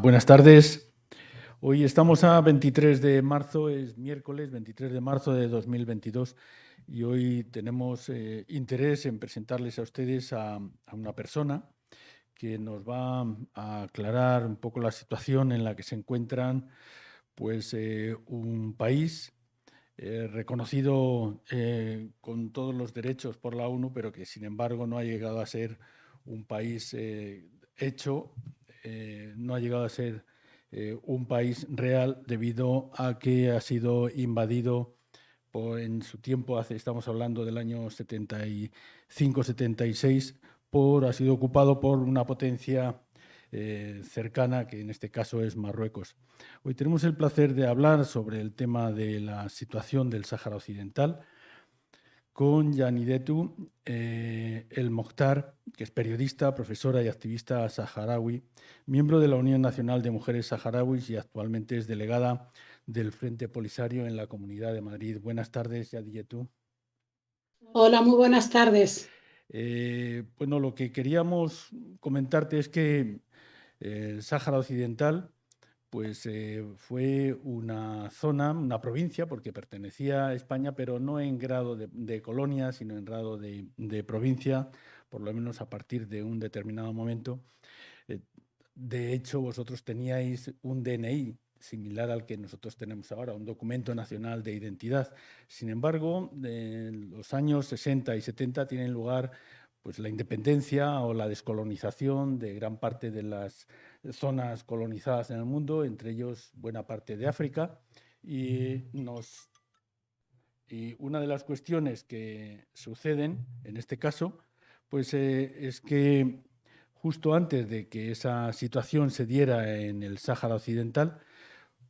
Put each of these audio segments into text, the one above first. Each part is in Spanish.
Buenas tardes. Hoy estamos a 23 de marzo, es miércoles 23 de marzo de 2022 y hoy tenemos interés en presentarles a ustedes a una persona que nos va a aclarar un poco la situación en la que se encuentran pues, un país reconocido con todos los derechos por la ONU, pero que sin embargo no ha llegado a ser un país hecho, no ha llegado a ser un país real debido a que ha sido invadido en su tiempo, estamos hablando del año 75-76, ha sido ocupado por una potencia cercana, que en este caso es Marruecos. Hoy tenemos el placer de hablar sobre el tema de la situación del Sáhara Occidental con Yanidetu El Mokhtar, que es periodista, profesora y activista saharaui, miembro de la Unión Nacional de Mujeres Saharauis y actualmente es delegada del Frente Polisario en la Comunidad de Madrid. Buenas tardes, Yanidetu. Hola, muy buenas tardes. Bueno, lo que queríamos comentarte es que el Sáhara Occidental pues fue una zona, una provincia, porque pertenecía a España, pero no en grado de colonia, sino en grado de provincia, por lo menos a partir de un determinado momento. De hecho, vosotros teníais un DNI similar al que nosotros tenemos ahora, un documento nacional de identidad. Sin embargo, en los años 60 y 70 tienen lugar pues, la independencia o la descolonización de gran parte de las zonas colonizadas en el mundo, entre ellos buena parte de África, y una de las cuestiones que suceden en este caso pues, es que justo antes de que esa situación se diera en el Sáhara Occidental,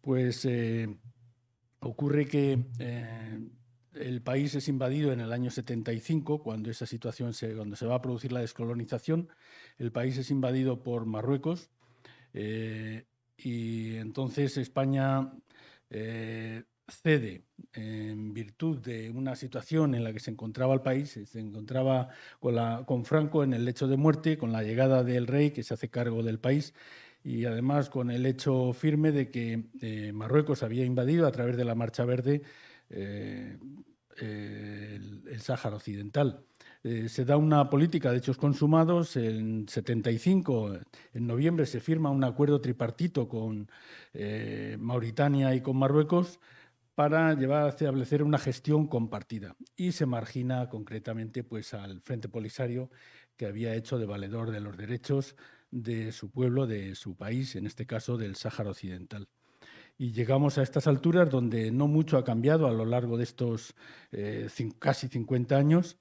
pues ocurre que el país es invadido en el año 75, cuando esa situación cuando se va a producir la descolonización, el país es invadido por Marruecos y entonces España cede en virtud de una situación en la que se encontraba el país, se encontraba con Franco en el lecho de muerte, con la llegada del rey que se hace cargo del país y además con el hecho firme de que Marruecos había invadido a través de la Marcha Verde el Sáhara Occidental. Se da una política de hechos consumados. En 75, en noviembre, se firma un acuerdo tripartito con Mauritania y con Marruecos para llevar a establecer una gestión compartida y se margina concretamente pues, al Frente Polisario, que había hecho de valedor de los derechos de su pueblo, de su país, en este caso del Sáhara Occidental. Y llegamos a estas alturas donde no mucho ha cambiado a lo largo de estos casi 50 años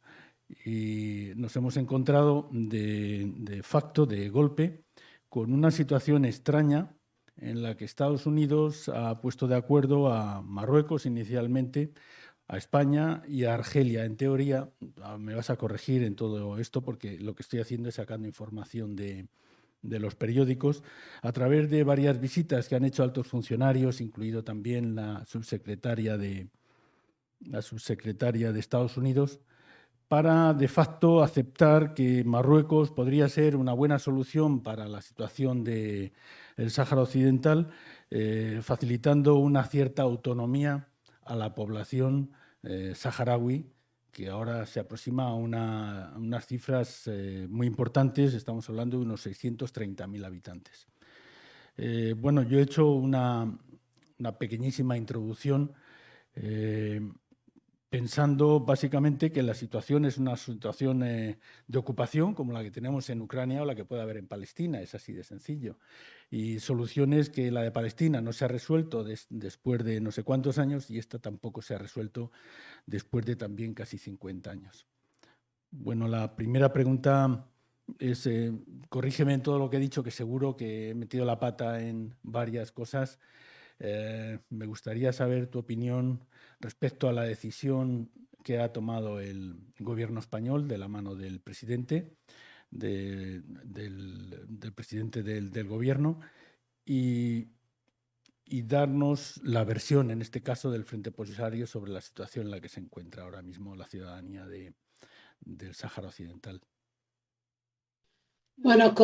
y nos hemos encontrado de facto, de golpe, con una situación extraña en la que Estados Unidos ha puesto de acuerdo a Marruecos inicialmente, a España y a Argelia. En teoría, me vas a corregir en todo esto porque lo que estoy haciendo es sacando información de los periódicos, a través de varias visitas que han hecho altos funcionarios, incluido también la subsecretaria de Estados Unidos, para de facto aceptar que Marruecos podría ser una buena solución para la situación del Sáhara Occidental, facilitando una cierta autonomía a la población saharaui, que ahora se aproxima a unas cifras muy importantes. Estamos hablando de unos 630.000 habitantes. Bueno, yo he hecho una pequeñísima introducción pensando básicamente que la situación es una situación de ocupación como la que tenemos en Ucrania o la que puede haber en Palestina, es así de sencillo. Y soluciones que la de Palestina no se ha resuelto después de no sé cuántos años y esta tampoco se ha resuelto después de también casi 50 años. Bueno, la primera pregunta es, corrígeme en todo lo que he dicho, que seguro que he metido la pata en varias cosas. Me gustaría saber tu opinión respecto a la decisión que ha tomado el gobierno español de la mano del presidente, del presidente del gobierno y darnos la versión, en este caso, del Frente Polisario sobre la situación en la que se encuentra ahora mismo la ciudadanía del Sáhara Occidental. Bueno,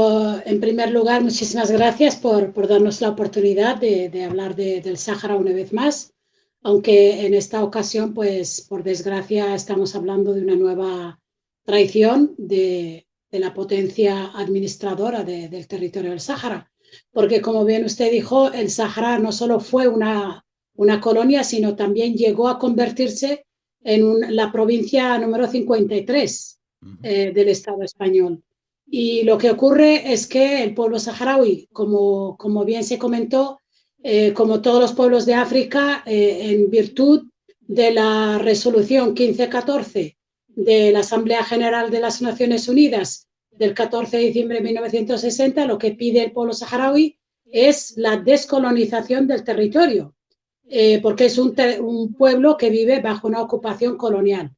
en primer lugar, muchísimas gracias por darnos la oportunidad de hablar del Sáhara una vez más, aunque en esta ocasión, pues por desgracia, estamos hablando de una nueva traición de la potencia administradora del territorio del Sáhara, porque como bien usted dijo, el Sáhara no solo fue una colonia, sino también llegó a convertirse en la provincia número 53 del Estado español. Y lo que ocurre es que el pueblo saharaui, como bien se comentó, como todos los pueblos de África, en virtud de la resolución 1514 de la Asamblea General de las Naciones Unidas del 14 de diciembre de 1960, lo que pide el pueblo saharaui es la descolonización del territorio, porque es un pueblo que vive bajo una ocupación colonial.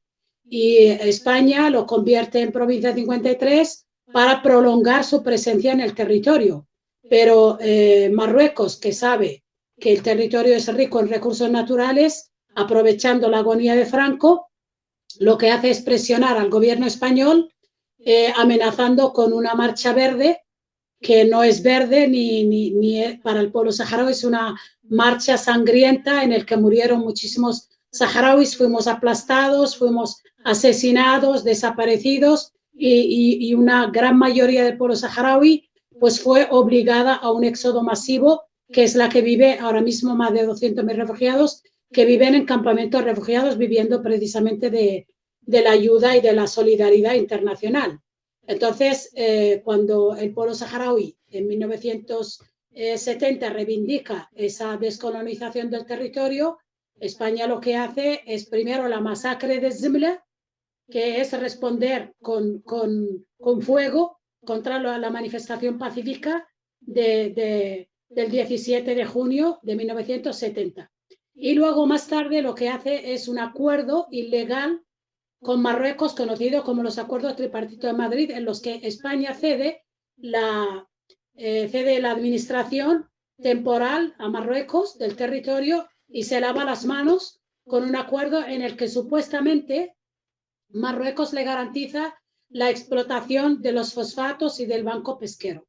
Y España lo convierte en provincia 53 para prolongar su presencia en el territorio. Pero Marruecos, que sabe que el territorio es rico en recursos naturales, aprovechando la agonía de Franco, lo que hace es presionar al gobierno español, amenazando con una marcha verde, que no es verde ni para el pueblo saharaui, es una marcha sangrienta en la que murieron muchísimos saharauis, fuimos aplastados, fuimos asesinados, desaparecidos, y una gran mayoría del pueblo saharaui pues fue obligada a un éxodo masivo, que es la que vive ahora mismo más de 200.000 refugiados, que viven en campamentos refugiados, viviendo precisamente de la ayuda y de la solidaridad internacional. Entonces, cuando el pueblo saharaui en 1970 reivindica esa descolonización del territorio, España lo que hace es primero la masacre de Zimla, que es responder con fuego contra la manifestación pacífica del 17 de junio de 1970. Y luego más tarde lo que hace es un acuerdo ilegal con Marruecos, conocido como los acuerdos tripartitos de Madrid, en los que España cede la administración temporal a Marruecos del territorio y se lava las manos con un acuerdo en el que supuestamente Marruecos le garantiza la explotación de los fosfatos y del banco pesquero.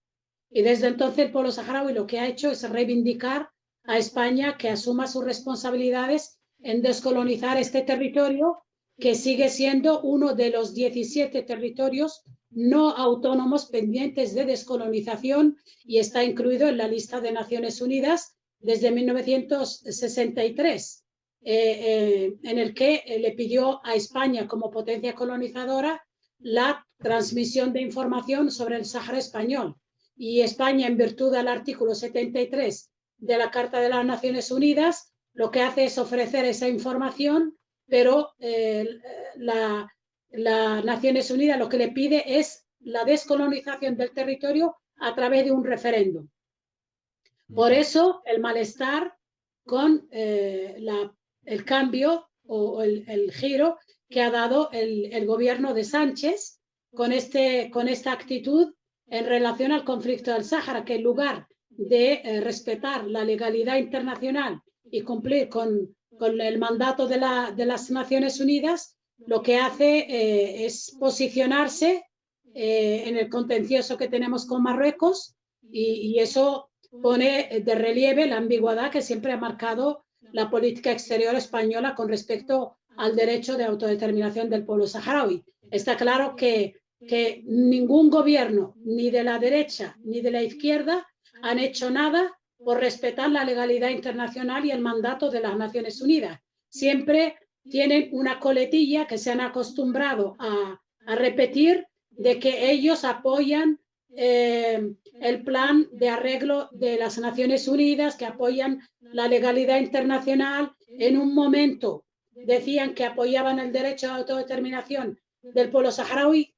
Y desde entonces el pueblo saharaui lo que ha hecho es reivindicar a España que asuma sus responsabilidades en descolonizar este territorio, que sigue siendo uno de los 17 territorios no autónomos pendientes de descolonización y está incluido en la lista de Naciones Unidas desde 1963, en el que le pidió a España como potencia colonizadora la transmisión de información sobre el Sáhara español. Y España, en virtud del artículo 73 de la Carta de las Naciones Unidas, lo que hace es ofrecer esa información, pero las Naciones Unidas lo que le pide es la descolonización del territorio a través de un referéndum. Por eso el malestar con el cambio o el giro que ha dado el gobierno de Sánchez con esta actitud en relación al conflicto del Sáhara, que en lugar de respetar la legalidad internacional y cumplir con el mandato de las Naciones Unidas, lo que hace es posicionarse en el contencioso que tenemos con Marruecos, y eso pone de relieve la ambigüedad que siempre ha marcado la política exterior española con respecto al derecho de autodeterminación del pueblo saharaui. Está claro que ningún gobierno, ni de la derecha ni de la izquierda, han hecho nada por respetar la legalidad internacional y el mandato de las Naciones Unidas. Siempre tienen una coletilla que se han acostumbrado a repetir, de que ellos apoyan el plan de arreglo de las Naciones Unidas, que apoyan la legalidad internacional. En un momento decían que apoyaban el derecho de autodeterminación del pueblo saharaui,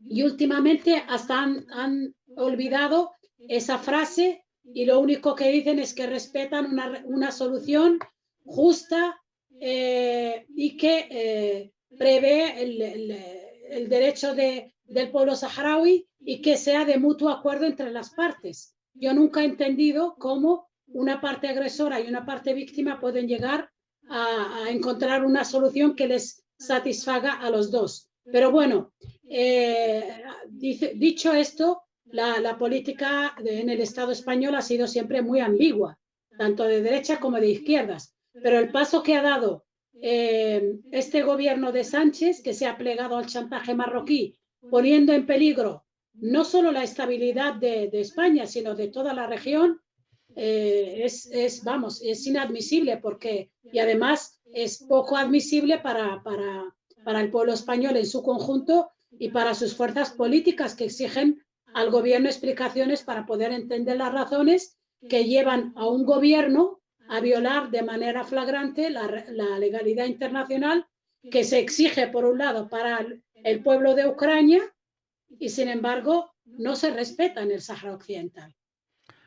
y últimamente hasta han olvidado esa frase, y lo único que dicen es que respetan una solución justa y que prevé el derecho del pueblo saharaui y que sea de mutuo acuerdo entre las partes. Yo nunca he entendido cómo una parte agresora y una parte víctima pueden llegar a encontrar una solución que les satisfaga a los dos. Pero bueno, dicho esto, la política en el Estado español ha sido siempre muy ambigua, tanto de derecha como de izquierdas. Pero el paso que ha dado este gobierno de Sánchez, que se ha plegado al chantaje marroquí, poniendo en peligro no solo la estabilidad de España, sino de toda la región, vamos, es inadmisible porque, y además es poco admisible para el pueblo español en su conjunto y para sus fuerzas políticas que exigen al gobierno explicaciones para poder entender las razones que llevan a un gobierno a violar de manera flagrante la legalidad internacional que se exige, por un lado, para el pueblo de Ucrania y, sin embargo, no se respeta en el Sáhara Occidental.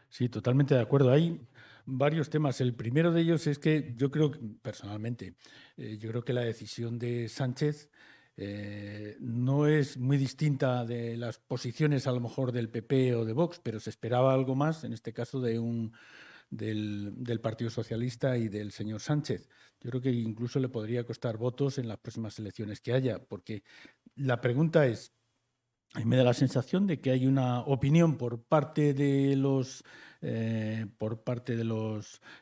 Sí, totalmente de acuerdo. Hay varios temas. El primero de ellos es que yo creo, personalmente, yo creo que la decisión de Sánchez no es muy distinta de las posiciones a lo mejor del PP o de Vox, pero se esperaba algo más, en este caso del Partido Socialista y del señor Sánchez. Yo creo que incluso le podría costar votos en las próximas elecciones que haya, porque la pregunta es, a mí me da la sensación de que hay una opinión por parte de los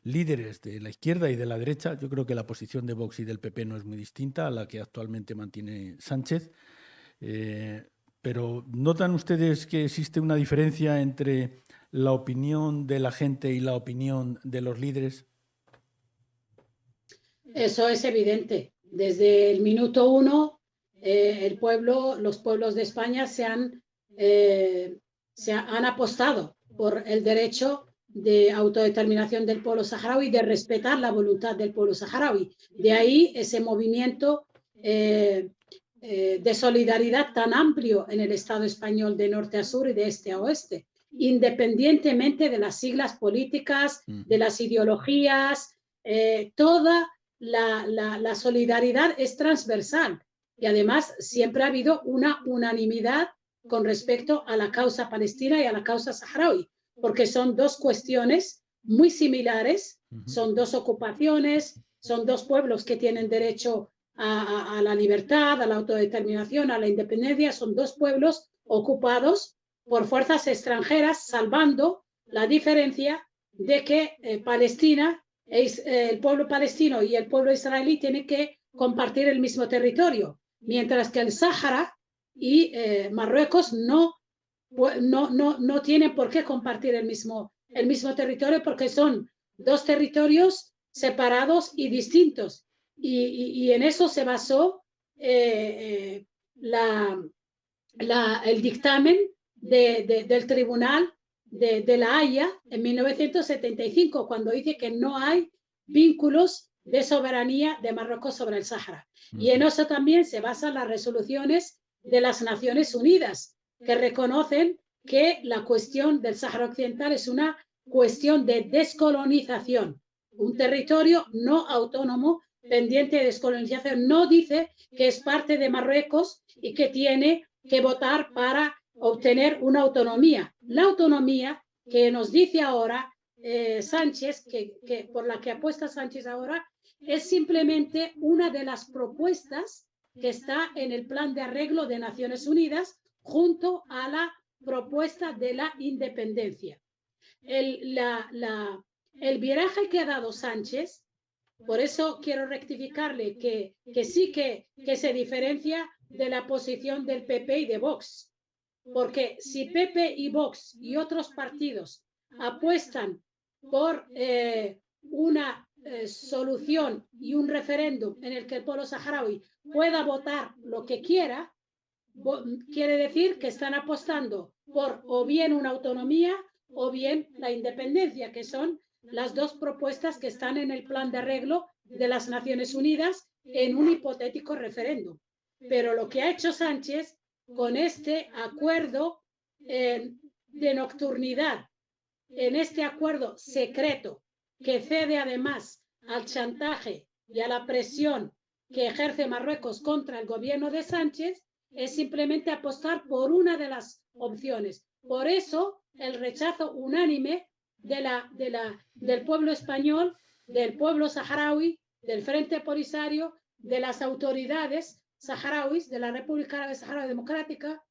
líderes de la izquierda y de la derecha. Yo creo que la posición de Vox y del PP no es muy distinta a la que actualmente mantiene Sánchez. Pero ¿notan ustedes que existe una diferencia entre la opinión de la gente y la opinión de los líderes? Eso es evidente. Desde el minuto uno, los pueblos de España se han apostado por el derecho de autodeterminación del pueblo saharaui, de respetar la voluntad del pueblo saharaui. De ahí ese movimiento de solidaridad tan amplio en el Estado español de norte a sur y de este a oeste, independientemente de las siglas políticas, de las ideologías, toda la solidaridad es transversal y además siempre ha habido una unanimidad con respecto a la causa palestina y a la causa saharaui, porque son dos cuestiones muy similares, son dos ocupaciones, son dos pueblos que tienen derecho a la libertad, a la autodeterminación, a la independencia, son dos pueblos ocupados por fuerzas extranjeras, salvando la diferencia de que Palestina, el pueblo palestino y el pueblo israelí tienen que compartir el mismo territorio, mientras que el Sáhara y Marruecos no tienen por qué compartir el mismo territorio porque son dos territorios separados y distintos. Y en eso se basó el dictamen del Tribunal de La Haya en 1975, cuando dice que no hay vínculos de soberanía de Marruecos sobre el Sáhara. Y en eso también se basan las resoluciones de las Naciones Unidas, que reconocen que la cuestión del Sáhara Occidental es una cuestión de descolonización. Un territorio no autónomo pendiente de descolonización no dice que es parte de Marruecos y que tiene que votar para obtener una autonomía. La autonomía que nos dice ahora Sánchez, por la que apuesta Sánchez ahora, es simplemente una de las propuestas que está en el plan de arreglo de Naciones Unidas junto a la propuesta de la independencia. El viraje que ha dado Sánchez, por eso quiero rectificarle que sí que se diferencia de la posición del PP y de Vox, porque si PP y Vox y otros partidos apuestan por una solución y un referéndum en el que el pueblo saharaui pueda votar lo que quiera, quiere decir que están apostando por o bien una autonomía o bien la independencia, que son las dos propuestas que están en el plan de arreglo de las Naciones Unidas en un hipotético referéndum. Pero lo que ha hecho Sánchez con este acuerdo de nocturnidad, en este acuerdo secreto que cede además al chantaje y a la presión que ejerce Marruecos contra el gobierno de Sánchez, es simplemente apostar por una de las opciones. Por eso el rechazo unánime del pueblo español, del pueblo saharaui, del Frente Polisario, de las autoridades saharauis, de la República Árabe Saharaui Democrática,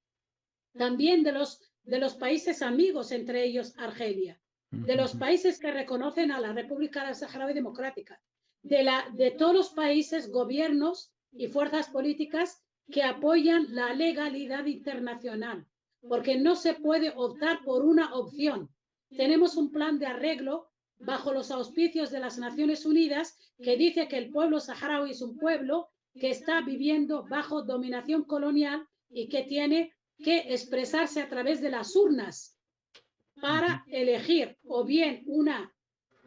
también de los de los países amigos, entre ellos Argelia, de los países que reconocen a la República del Saharaui Democrática, de todos los países, gobiernos y fuerzas políticas que apoyan la legalidad internacional, porque no se puede optar por una opción. Tenemos un plan de arreglo bajo los auspicios de las Naciones Unidas que dice que el pueblo saharaui es un pueblo que está viviendo bajo dominación colonial y que tiene que expresarse a través de las urnas para elegir o bien una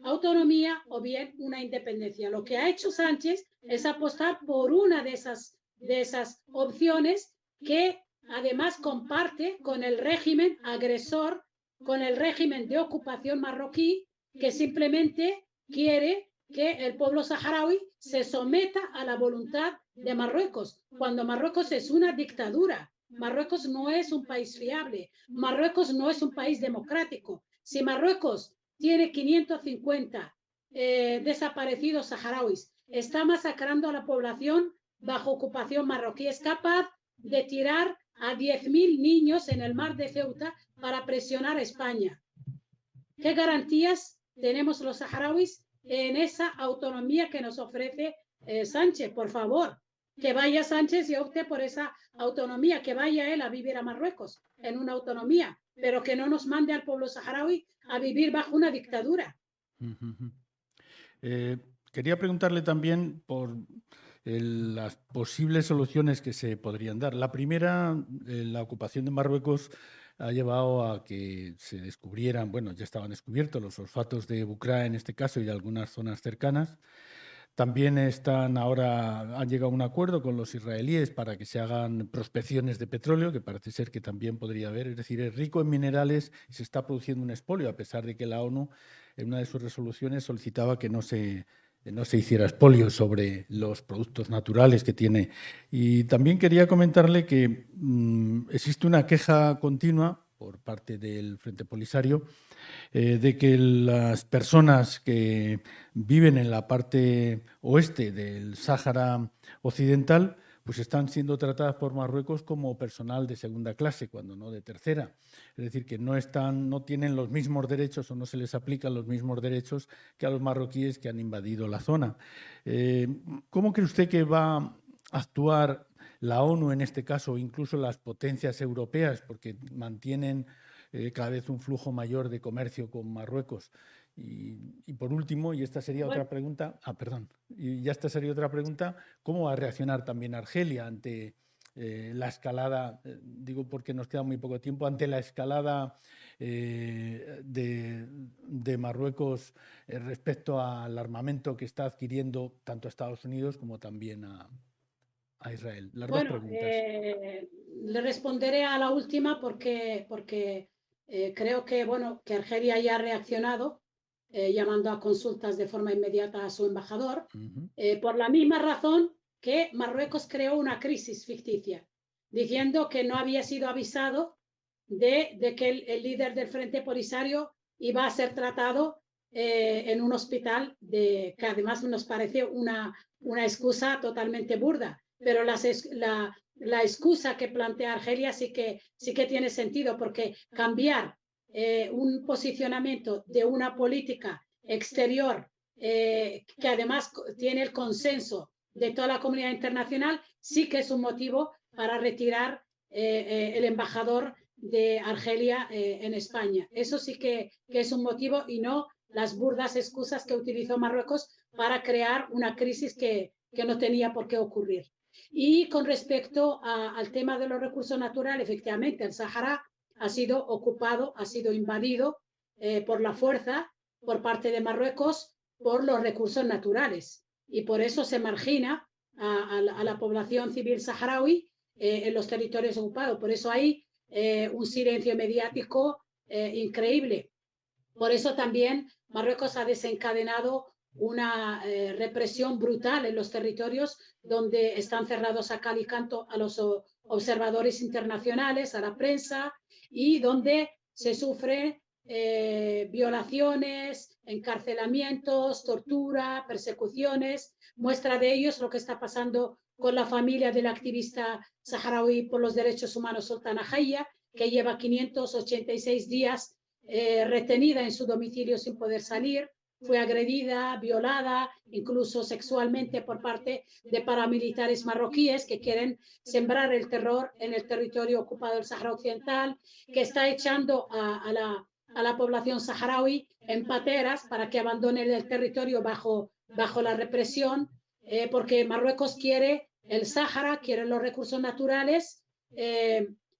autonomía o bien una independencia. Lo que ha hecho Sánchez es apostar por una de esas opciones que además comparte con el régimen agresor, con el régimen de ocupación marroquí, que simplemente quiere que el pueblo saharaui se someta a la voluntad de Marruecos, cuando Marruecos es una dictadura. Marruecos no es un país fiable, Marruecos no es un país democrático. Si Marruecos tiene 550 desaparecidos saharauis, está masacrando a la población bajo ocupación marroquí, es capaz de tirar a 10.000 niños en el mar de Ceuta para presionar a España. ¿Qué garantías tenemos los saharauis en esa autonomía que nos ofrece Sánchez? Por favor, que vaya Sánchez y opte por esa autonomía, que vaya él a vivir a Marruecos en una autonomía, pero que no nos mande al pueblo saharaui a vivir bajo una dictadura. Quería preguntarle también por las posibles soluciones que se podrían dar. La primera, la ocupación de Marruecos ha llevado a que se descubrieran, bueno, ya estaban descubiertos los fosfatos de Bucra en este caso y de algunas zonas cercanas. También han llegado a un acuerdo con los israelíes para que se hagan prospecciones de petróleo, que parece ser que también podría haber. Es decir, es rico en minerales y se está produciendo un expolio, a pesar de que la ONU, en una de sus resoluciones, solicitaba que no se hiciera expolio sobre los productos naturales que tiene. Y también quería comentarle que existe una queja continua por parte del Frente Polisario de que las personas que viven en la parte oeste del Sáhara Occidental pues están siendo tratadas por Marruecos como personal de segunda clase, cuando no de tercera. Es decir, que no tienen los mismos derechos o no se les aplican los mismos derechos que a los marroquíes que han invadido la zona. ¿Cómo cree usted que va a actuar la ONU en este caso, incluso las potencias europeas, porque mantienen cada vez un flujo mayor de comercio con Marruecos? Y por último, y esta sería otra pregunta, ¿cómo va a reaccionar también Argelia ante la escalada, digo porque nos queda muy poco tiempo, ante la escalada de Marruecos respecto al armamento que está adquiriendo tanto a Estados Unidos como también a Israel? Las dos preguntas. Le responderé a la última porque creo que Argelia ya ha reaccionado llamando a consultas de forma inmediata a su embajador, por la misma razón que Marruecos creó una crisis ficticia, diciendo que no había sido avisado de que el líder del Frente Polisario iba a ser tratado en un hospital, que además nos parece una excusa totalmente burda, pero la excusa que plantea Argelia sí que tiene sentido, porque cambiar un posicionamiento de una política exterior que además tiene el consenso de toda la comunidad internacional, sí que es un motivo para retirar el embajador de Argelia en España. Eso sí que es un motivo y no las burdas excusas que utilizó Marruecos para crear una crisis que no tenía por qué ocurrir. Y con respecto al tema de los recursos naturales, efectivamente, el Sahara ha sido ocupado, ha sido invadido por la fuerza por parte de Marruecos por los recursos naturales. Y por eso se margina a la población civil saharaui en los territorios ocupados. Por eso hay un silencio mediático increíble. Por eso también Marruecos ha desencadenado una represión brutal en los territorios donde están cerrados a cal y canto a los observadores internacionales, a la prensa, y donde se sufren violaciones, encarcelamientos, tortura, persecuciones. Muestra de ello es lo que está pasando con la familia del activista saharaui por los derechos humanos Sultana Jaya, que lleva 586 días retenida en su domicilio sin poder salir. Fue agredida, violada, incluso sexualmente por parte de paramilitares marroquíes que quieren sembrar el terror en el territorio ocupado del Sáhara Occidental, que está echando a la población saharaui en pateras para que abandonen el territorio bajo la represión, porque Marruecos quiere el Sáhara, quiere los recursos naturales,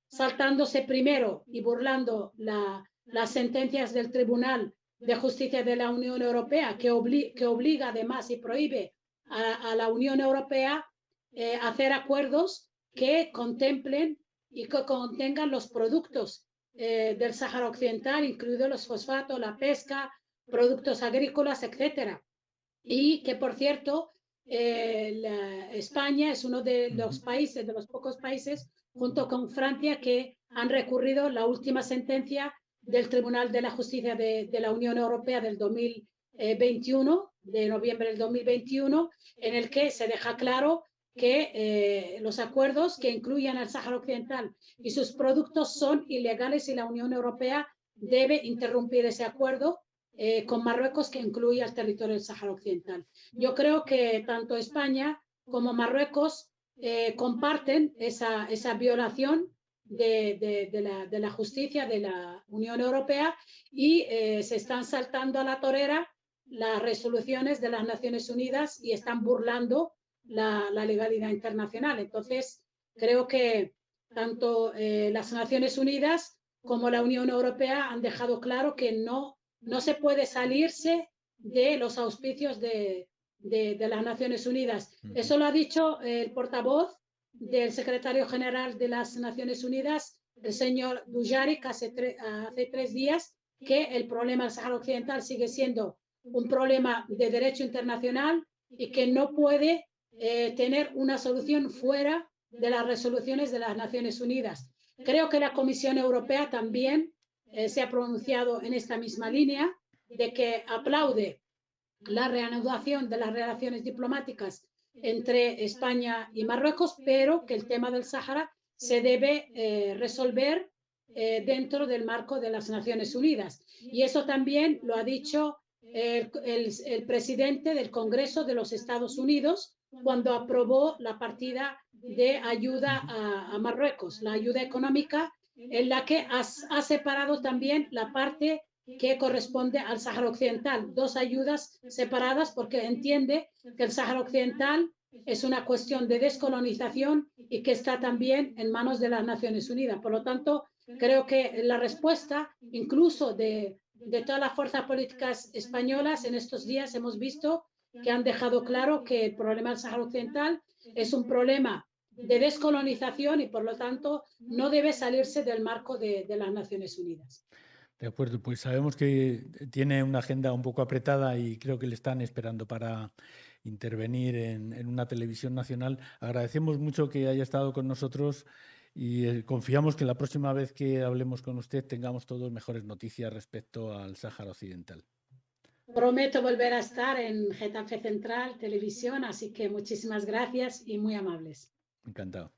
saltándose primero y burlando las sentencias del Tribunal de Justicia de la Unión Europea, que obliga además y prohíbe a la Unión Europea hacer acuerdos que contemplen y que contengan los productos del Sáhara Occidental, incluidos los fosfatos, la pesca, productos agrícolas, etcétera. Y que, por cierto, España es uno de los países, de los pocos países, junto con Francia, que han recurrido la última sentencia del Tribunal de la Justicia de la Unión Europea del 2021, de noviembre del 2021, en el que se deja claro que los acuerdos que incluyan al Sáhara Occidental y sus productos son ilegales y la Unión Europea debe interrumpir ese acuerdo con Marruecos, que incluye al territorio del Sáhara Occidental. Yo creo que tanto España como Marruecos comparten esa violación de la justicia de la Unión Europea y se están saltando a la torera las resoluciones de las Naciones Unidas y están burlando la legalidad internacional. Entonces, creo que tanto las Naciones Unidas como la Unión Europea han dejado claro que no se puede salirse de los auspicios de las Naciones Unidas. Eso lo ha dicho el portavoz del secretario general de las Naciones Unidas, el señor Dujarric, hace 3 días, que el problema del Sáhara Occidental sigue siendo un problema de derecho internacional y que no puede tener una solución fuera de las resoluciones de las Naciones Unidas. Creo que la Comisión Europea también se ha pronunciado en esta misma línea, de que aplaude la reanudación de las relaciones diplomáticas entre España y Marruecos, pero que el tema del Sáhara se debe resolver dentro del marco de las Naciones Unidas. Y eso también lo ha dicho el presidente del Congreso de los Estados Unidos cuando aprobó la partida de ayuda a Marruecos, la ayuda económica, en la que ha separado también la parte que corresponde al Sáhara Occidental, 2 ayudas separadas, porque entiende que el Sáhara Occidental es una cuestión de descolonización y que está también en manos de las Naciones Unidas. Por lo tanto, creo que la respuesta, incluso de todas las fuerzas políticas españolas, en estos días hemos visto que han dejado claro que el problema del Sáhara Occidental es un problema de descolonización y, por lo tanto, no debe salirse del marco de las Naciones Unidas. De acuerdo, pues sabemos que tiene una agenda un poco apretada y creo que le están esperando para intervenir en una televisión nacional. Agradecemos mucho que haya estado con nosotros y confiamos que la próxima vez que hablemos con usted tengamos todos mejores noticias respecto al Sáhara Occidental. Prometo volver a estar en Getafe Central Televisión, así que muchísimas gracias y muy amables. Encantado.